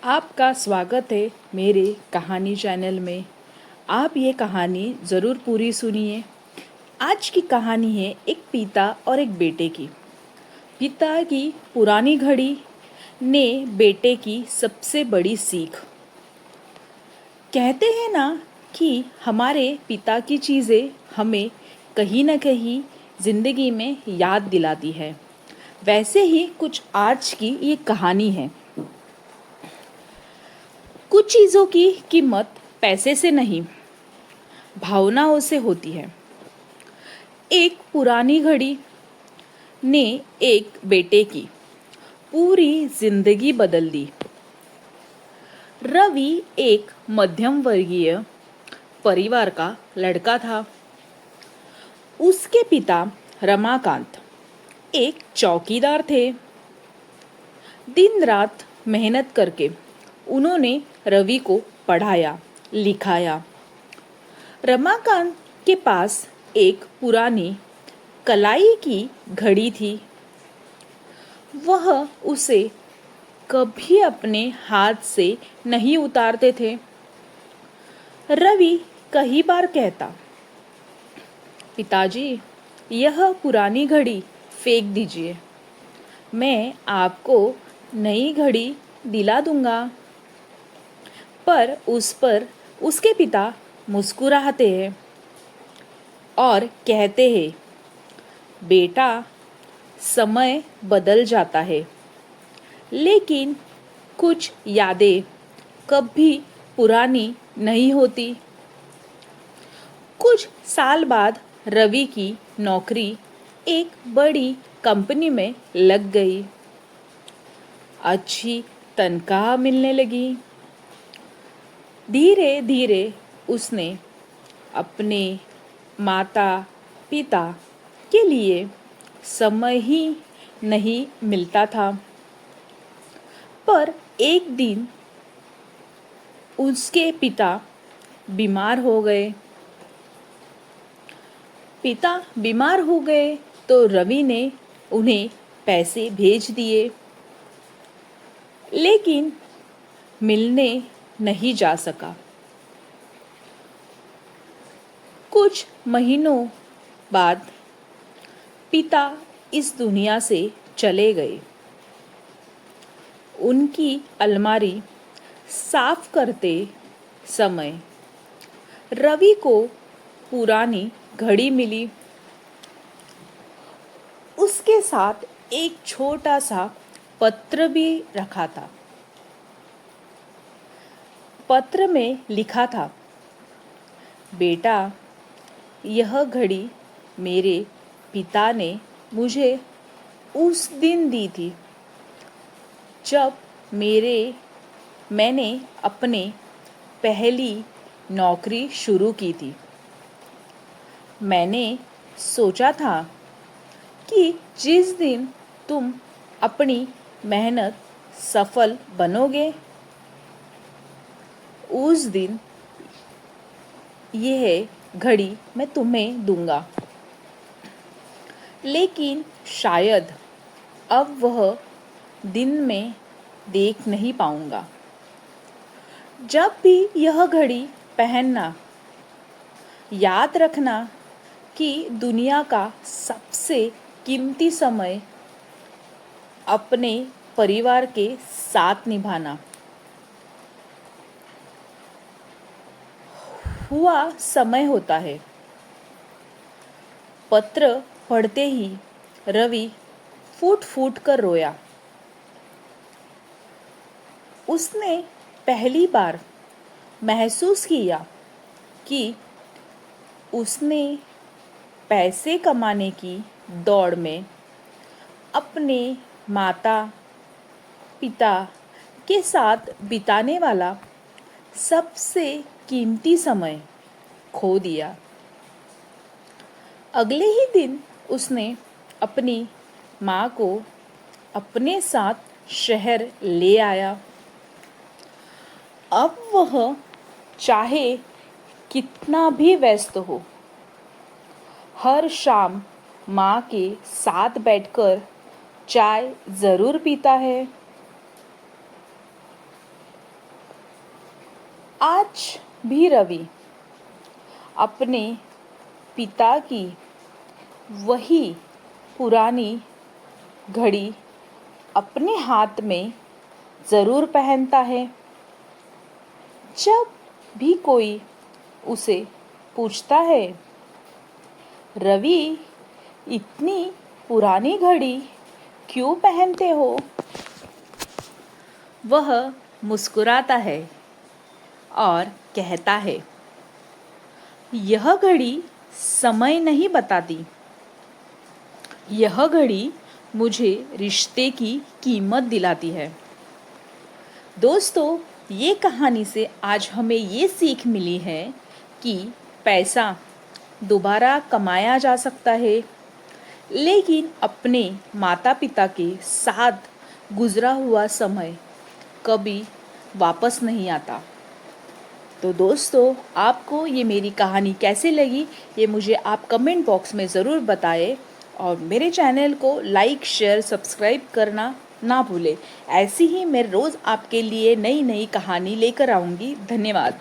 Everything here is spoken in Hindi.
आपका स्वागत है मेरे कहानी चैनल में। आप ये कहानी ज़रूर पूरी सुनिए। आज की कहानी है एक पिता और एक बेटे की। पिता की पुरानी घड़ी ने बेटे की सबसे बड़ी सीख। कहते हैं ना कि हमारे पिता की चीज़ें हमें कहीं ना कहीं ज़िंदगी में याद दिलाती है। वैसे ही कुछ आज की ये कहानी है। कुछ चीज़ों की कीमत पैसे से नहीं, भावनाओं से होती है। एक पुरानी घड़ी ने एक बेटे की पूरी जिंदगी बदल दी। रवि एक मध्यम वर्गीय परिवार का लड़का था। उसके पिता रमाकांत एक चौकीदार थे। दिन रात मेहनत करके उन्होंने रवि को पढ़ाया लिखाया। रमाकांत के पास एक पुरानी कलाई की घड़ी थी। वह उसे कभी अपने हाथ से नहीं उतारते थे। रवि कई बार कहता, पिताजी, यह पुरानी घड़ी फेंक दीजिए, मैं आपको नई घड़ी दिला दूंगा। पर उस पर उसके पिता मुस्कुराते हैं और कहते हैं, बेटा, समय बदल जाता है, लेकिन कुछ यादें कभी पुरानी नहीं होती। कुछ साल बाद रवि की नौकरी एक बड़ी कंपनी में लग गई। अच्छी तनख्वाह मिलने लगी। धीरे धीरे उसने अपने माता पिता के लिए समय ही नहीं मिलता था। पर एक दिन उसके पिता बीमार हो गए। पिता बीमार हो गए तो रवि ने उन्हें पैसे भेज दिए, लेकिन मिलने नहीं जा सका। कुछ महीनों बाद पिता इस दुनिया से चले गए। उनकी अलमारी साफ करते समय रवि को पुरानी घड़ी मिली। उसके साथ एक छोटा सा पत्र भी रखा था। पत्र में लिखा था, बेटा, यह घड़ी मेरे पिता ने मुझे उस दिन दी थी जब मैंने अपने पहली नौकरी शुरू की थी। मैंने सोचा था कि जिस दिन तुम अपनी मेहनत सफल बनोगे, उस दिन यह घड़ी मैं तुम्हें दूंगा। लेकिन शायद अब वह दिन में देख नहीं पाऊंगा। जब भी यह घड़ी पहनना, याद रखना कि दुनिया का सबसे कीमती समय अपने परिवार के साथ निभाना। हुआ समय होता है। पत्र पढ़ते ही रवि फूट फूट कर रोया। उसने पहली बार महसूस किया कि उसने पैसे कमाने की दौड़ में अपने माता पिता के साथ बिताने वाला सबसे कीमती समय खो दिया। अगले ही दिन उसने अपनी माँ को अपने साथ शहर ले आया। अब वह चाहे कितना भी व्यस्त हो, हर शाम माँ के साथ बैठकर चाय ज़रूर पीता है। आज भी रवि अपने पिता की वही पुरानी घड़ी अपने हाथ में ज़रूर पहनता है। जब भी कोई उसे पूछता है, रवि इतनी पुरानी घड़ी क्यों पहनते हो, वह मुस्कुराता है और कहता है, यह घड़ी समय नहीं बताती, यह घड़ी मुझे रिश्ते की कीमत दिलाती है। दोस्तों, ये कहानी से आज हमें ये सीख मिली है कि पैसा दोबारा कमाया जा सकता है, लेकिन अपने माता पिता के साथ गुजरा हुआ समय कभी वापस नहीं आता। तो दोस्तों, आपको ये मेरी कहानी कैसे लगी, ये मुझे आप कमेंट बॉक्स में ज़रूर बताएं और मेरे चैनल को लाइक, शेयर, सब्सक्राइब करना ना भूलें। ऐसी ही मैं रोज़ आपके लिए नई नई कहानी लेकर आऊँगी। धन्यवाद।